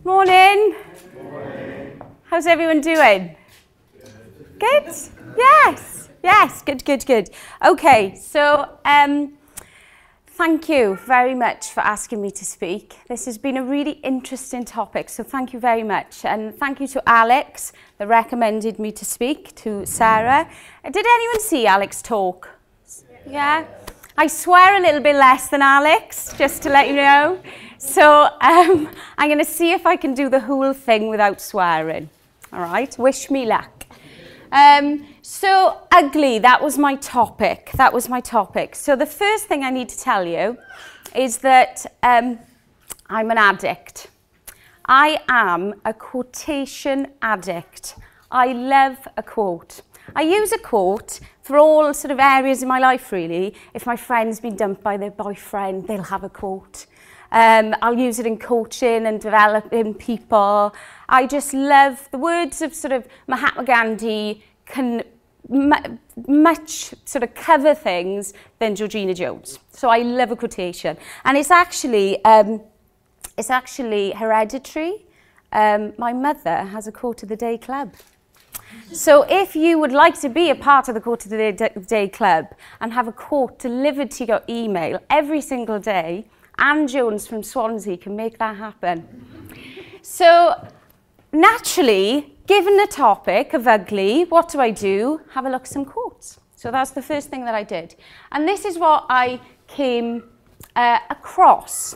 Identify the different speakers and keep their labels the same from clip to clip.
Speaker 1: Morning. Morning. How's everyone doing? Good? Yes. Yes, good. Okay, so thank you very much for asking me to speak. This has been a really interesting topic, so thank you very much. And thank you to Alex that recommended me to speak, to Sarah. Did anyone see Alex talk? Yeah? I swear a little bit less than Alex, just to let you know. So I'm going to see if I can do the whole thing without swearing. All right, wish me luck. So ugly, that was my topic. So the first thing I need to tell you is that I'm an addict. I am a quotation addict. I love a quote. I use a quote for all sort of areas in my life, really. If my friend's been dumped by their boyfriend, they'll have a quote. I'll use it in coaching and developing people. I just love the words of sort of Mahatma Gandhi can much sort of cover things than Georgina Jones. So I love a quotation. And it's actually hereditary. My mother has a Quote of the Day club. So if you would like to be a part of the Quote of the Day club and have a quote delivered to your email every single day, Anne Jones from Swansea can make that happen. So naturally, given the topic of ugly, what do? Have a look at some quotes. So that's the first thing that I did. And this is what I came across.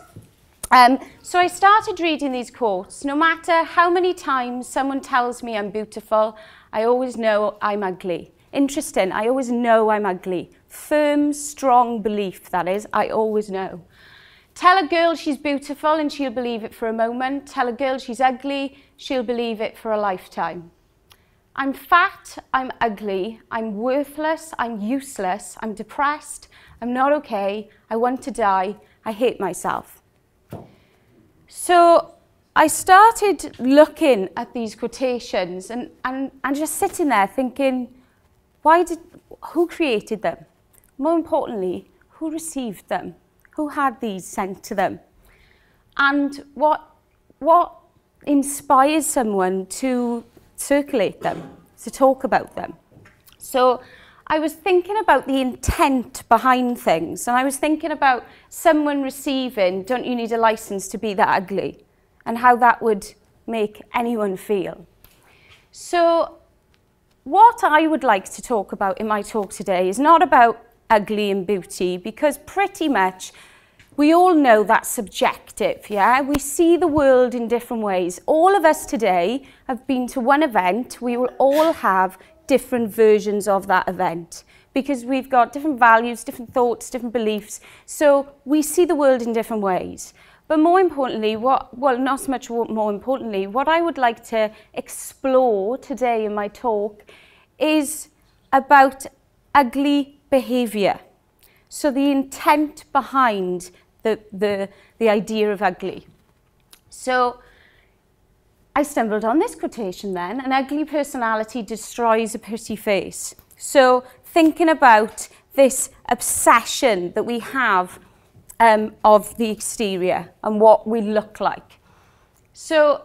Speaker 1: So I started reading these quotes. No matter how many times someone tells me I'm beautiful, I always know I'm ugly. Interesting, I always know I'm ugly. Firm, strong belief, that is, I always know. Tell a girl she's beautiful and she'll believe it for a moment. Tell a girl she's ugly, she'll believe it for a lifetime. I'm fat, I'm ugly, I'm worthless, I'm useless, I'm depressed, I'm not okay, I want to die, I hate myself. So I started looking at these quotations and just sitting there thinking, who created them? More importantly, who received them? Who had these sent to them? And what inspires someone to circulate them, to talk about them? So I was thinking about the intent behind things, and I was thinking about someone receiving, don't you need a license to be that ugly, and how that would make anyone feel. So what I would like to talk about in my talk today is not about ugly and beauty, because pretty much we all know that's subjective, yeah? We see the world in different ways. All of us today have been to one event. We will all have different versions of that event because we've got different values, different thoughts, different beliefs. So we see the world in different ways. But more importantly, not so much more importantly, what I would like to explore today in my talk is about ugly behaviour. So the intent behind the idea of ugly. So I stumbled on this quotation then: an ugly personality destroys a pretty face. So thinking about this obsession that we have of the exterior and what we look like. So,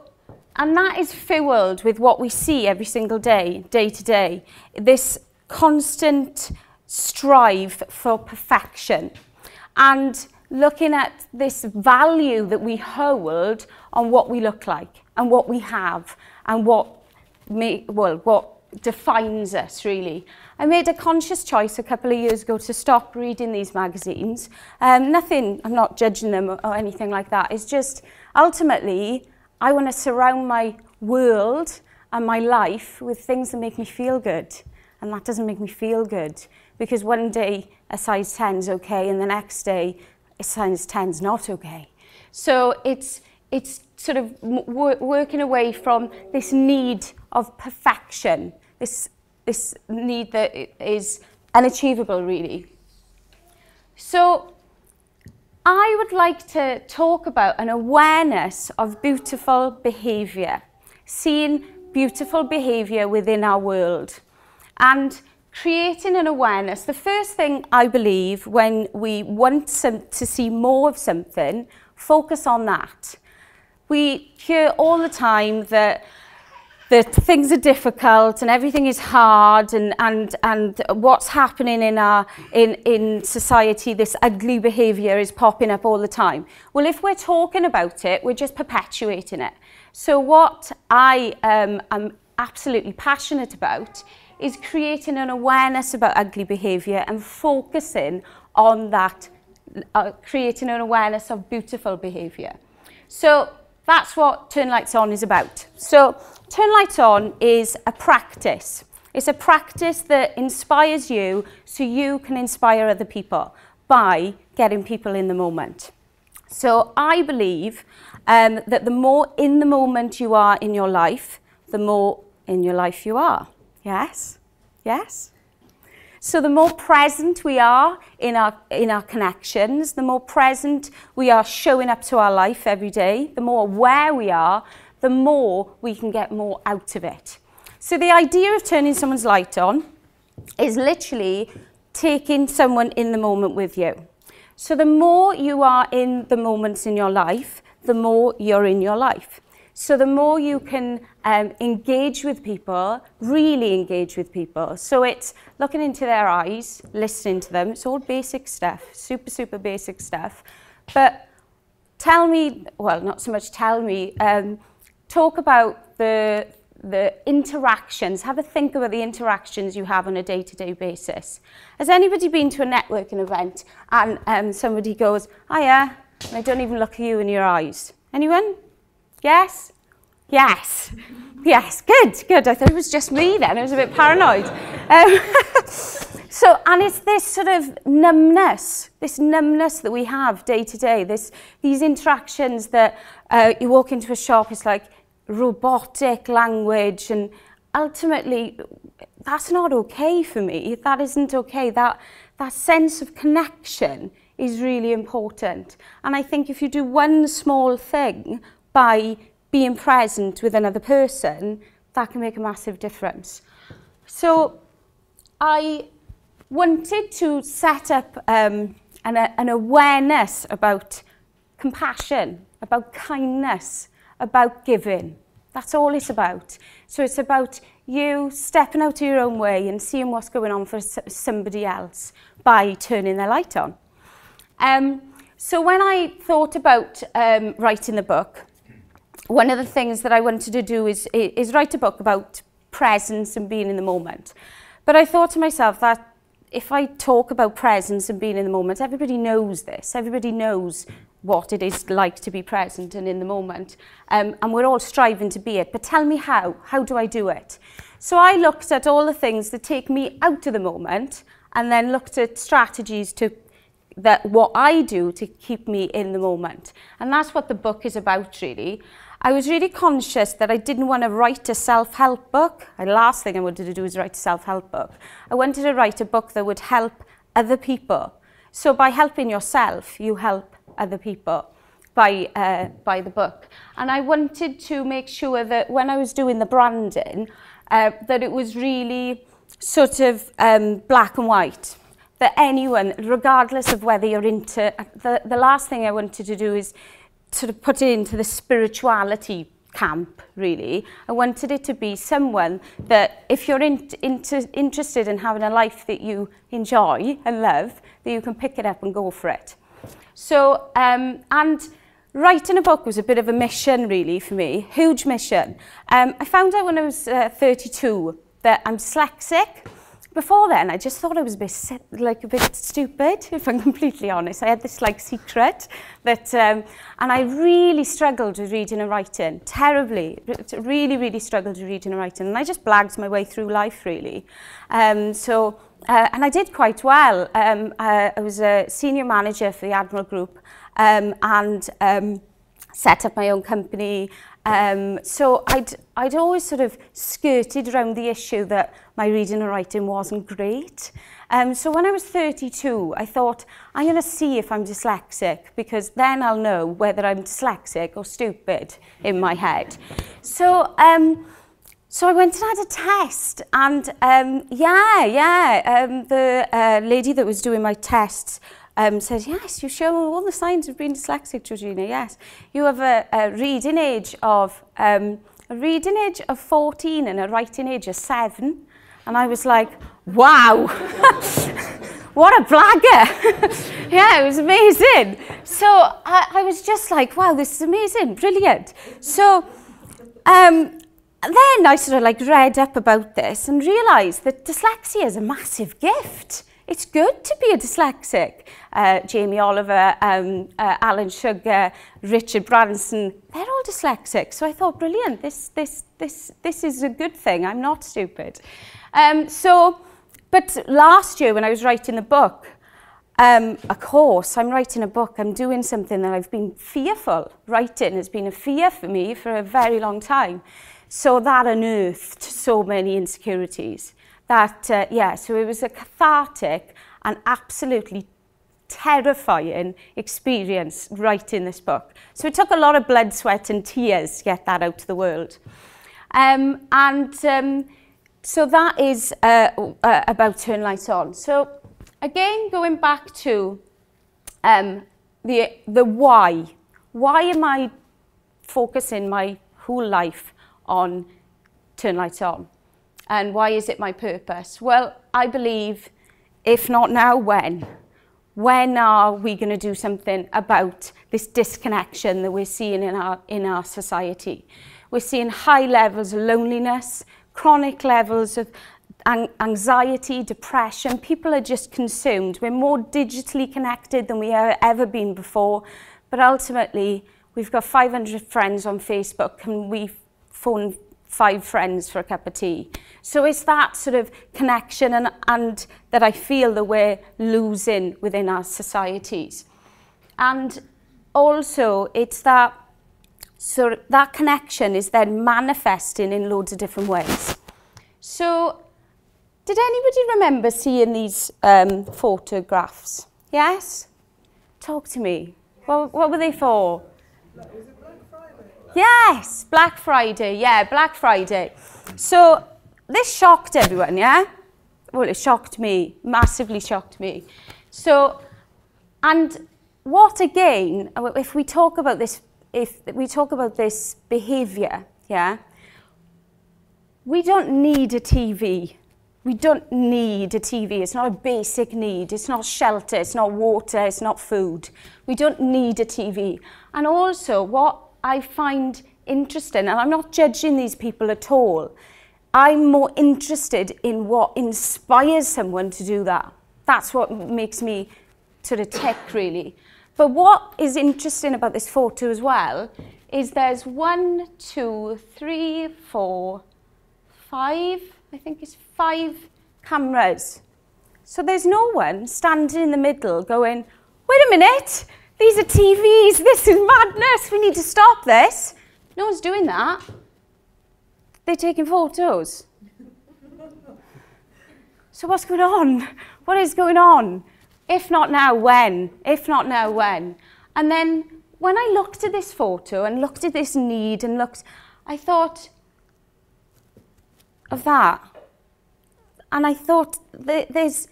Speaker 1: and that is fueled with what we see every single day, day to day, this constant strive for perfection and looking at this value that we hold on what we look like and what we have and what defines us, really. I made a conscious choice a couple of years ago to stop reading these magazines. I'm not judging them or anything like that. It's just, ultimately, I want to surround my world and my life with things that make me feel good. And that doesn't make me feel good, because one day a size 10 is okay and the next day a size 10 is not okay. So it's it's sort of working away from this need of perfection, this need that is unachievable, really. So I would like to talk about an awareness of beautiful behaviour, seeing beautiful behaviour within our world, and creating an awareness. The first thing I believe when we want to see more of something, focus on that. We hear all the time that things are difficult and everything is hard, and what's happening in society, this ugly behaviour is popping up all the time. Well, if we're talking about it, we're just perpetuating it. So what I am absolutely passionate about is creating an awareness about ugly behaviour and focusing on that, creating an awareness of beautiful behaviour. So that's what Turn Lights On is about. So Turn Lights On is a practice. It's a practice that inspires you so you can inspire other people by getting people in the moment. So I believe that the more in the moment you are in your life, the more in your life you are. Yes? Yes? So the more present we are in our connections, the more present we are showing up to our life every day, the more aware we are, the more we can get more out of it. So the idea of turning someone's light on is literally taking someone in the moment with you. So the more you are in the moments in your life, the more you're in your life. So the more you can engage with people, really engage with people. So it's looking into their eyes, listening to them. It's all basic stuff, super, super basic stuff. But tell me, well, not so much tell me, talk about the interactions. Have a think about the interactions you have on a day-to-day basis. Has anybody been to a networking event and somebody goes, hiya, and I don't even look at you in your eyes? Anyone? Yes? Yes. Yes, good. I thought it was just me then. I was a bit paranoid. And it's this sort of numbness that we have day to day, these interactions that you walk into a shop, it's like robotic language, and ultimately that's not okay for me. That isn't okay. That sense of connection is really important. And I think if you do one small thing by being present with another person, that can make a massive difference. So I wanted to set up an awareness about compassion, about kindness, about giving. That's all it's about. So it's about you stepping out of your own way and seeing what's going on for somebody else by turning their light on. So when I thought about writing the book, one of the things that I wanted to do is write a book about presence and being in the moment. But I thought to myself that if I talk about presence and being in the moment, everybody knows this. Everybody knows what it is like to be present and in the moment. And we're all striving to be it. But tell me how. How do I do it? So I looked at all the things that take me out of the moment, and then looked at strategies what I do to keep me in the moment. And that's what the book is about, really. I was really conscious that I didn't want to write a self-help book. The last thing I wanted to do was write a self-help book. I wanted to write a book that would help other people. So by helping yourself, you help other people by the book. And I wanted to make sure that when I was doing the branding, that it was really sort of black and white. That anyone, regardless of whether you're into... The last thing I wanted to do is sort of put it into the spirituality camp, really. I wanted it to be someone that if you're interested in having a life that you enjoy and love, that you can pick it up and go for it. So, and writing a book was a bit of a mission, really, for me, huge mission. I found out when I was 32 that I'm dyslexic. Before then, I just thought I was a bit stupid, if I'm completely honest. I had this secret that, and I really struggled with reading and writing, terribly, really, really struggled with reading and writing. And I just blagged my way through life, really. And I did quite well. I was a senior manager for the Admiral Group, and set up my own company. So I'd always sort of skirted around the issue that my reading and writing wasn't great. So when I was 32, I thought, I'm going to see if I'm dyslexic, because then I'll know whether I'm dyslexic or stupid in my head. So I went and had a test, and the lady that was doing my tests said, yes, you show all the signs of being dyslexic, Georgina, yes. You have a reading age of 14 and a writing age of 7. And I was like, wow, what a blagger. Yeah, it was amazing. So I was just like, wow, this is amazing, brilliant. So then I sort of like read up about this and realised that dyslexia is a massive gift. It's good to be a dyslexic. Jamie Oliver, Alan Sugar, Richard Branson, they're all dyslexic. So I thought, brilliant, this is a good thing. I'm not stupid. But last year when I was writing the book, of course, I'm writing a book, I'm doing something that I've been fearful. Writing has been a fear for me for a very long time. So that unearthed so many insecurities. So it was a cathartic and absolutely terrifying experience writing this book. So it took a lot of blood, sweat and tears to get that out to the world. So that is about Turn Lights On. So again, going back to the why. Why am I focusing my whole life on Turn Lights On? And why is it my purpose? Well, I believe, if not now, when? When are we going to do something about this disconnection that we're seeing in our society? We're seeing high levels of loneliness, chronic levels of anxiety, depression. People are just consumed. We're more digitally connected than we have ever been before. But ultimately, we've got 500 friends on Facebook and we phone 5 friends for a cup of tea. So it's that sort of connection and that I feel that we're losing within our societies. And also it's that that connection is then manifesting in loads of different ways. So did anybody remember seeing these photographs? Yes? Talk to me. What were they for? Yes, Black Friday, yeah, Black Friday. So this shocked everyone, yeah? Well, it shocked me, massively shocked me. So, and what again, if we talk about this behaviour, yeah? We don't need a TV. We don't need a TV. It's not a basic need. It's not shelter, it's not water, it's not food. We don't need a TV. And also what I find interesting, and I'm not judging these people at all, I'm more interested in what inspires someone to do that. That's what makes me sort of tick, really. But what is interesting about this photo as well is there's 1, 2, 3, 4, 5, I think it's 5 cameras. So there's no one standing in the middle going, wait a minute, these are TVs, this is madness, we need to stop this. No one's doing that. They're taking photos. So what's going on? What is going on? If not now, when? If not now, when? And then when I looked at this photo and looked at this need and I thought of that. And I thought there's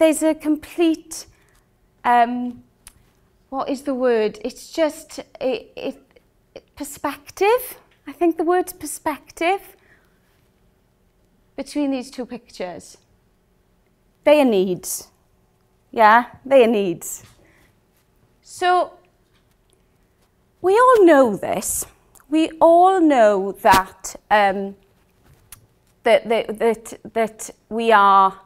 Speaker 1: a complete, what is the word? It's just perspective. I think the word's perspective between these two pictures. They are needs. Yeah, they are needs. So we all know this. We all know that that we are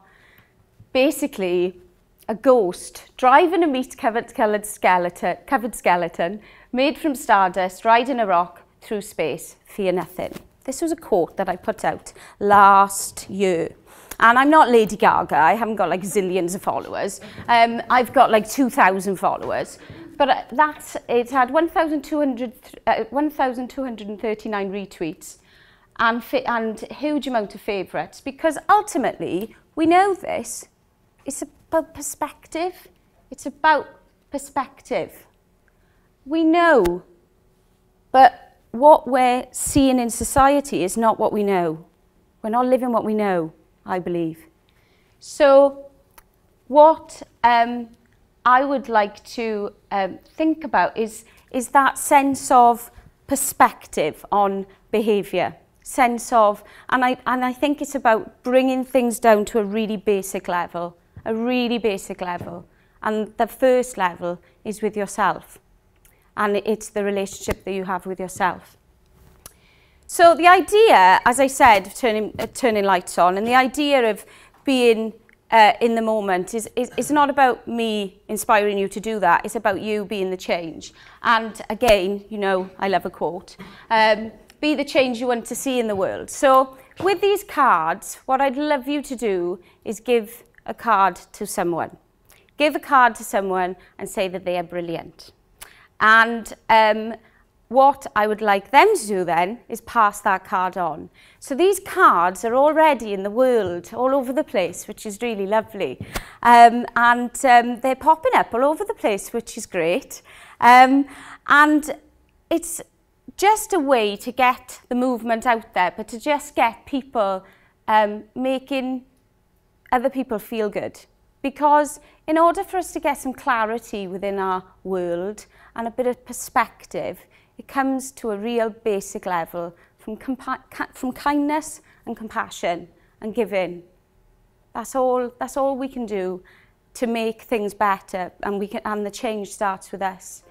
Speaker 1: basically a ghost driving a meat-covered skeleton made from stardust, riding a rock through space, fear nothing. This was a quote that I put out last year. And I'm not Lady Gaga, I haven't got like zillions of followers. I've got like 2,000 followers. But it had 1,239 retweets and a huge amount of favourites, because ultimately, we know this, it's about perspective. It's about perspective. We know, but what we're seeing in society is not what we know. We're not living what we know, I believe. So what I would like to think about is that sense of perspective on behaviour. Sense of, and I think it's about bringing things down to a really basic level. And the first level is with yourself. And it's the relationship that you have with yourself. So the idea, as I said, of turning lights on, and the idea of being in the moment is not about me inspiring you to do that. It's about you being the change. And again, you know, I love a quote. Be the change you want to see in the world. So with these cards, what I'd love you to do is give a card to someone. Give a card to someone and say that they are brilliant. And what I would like them to do then is pass that card on. So these cards are already in the world, all over the place, which is really lovely. And they're popping up all over the place, which is great. And it's just a way to get the movement out there, but to just get people making other people feel good. Because in order for us to get some clarity within our world and a bit of perspective, it comes to a real basic level from kindness and compassion and giving. That's all we can do to make things better, and the change starts with us.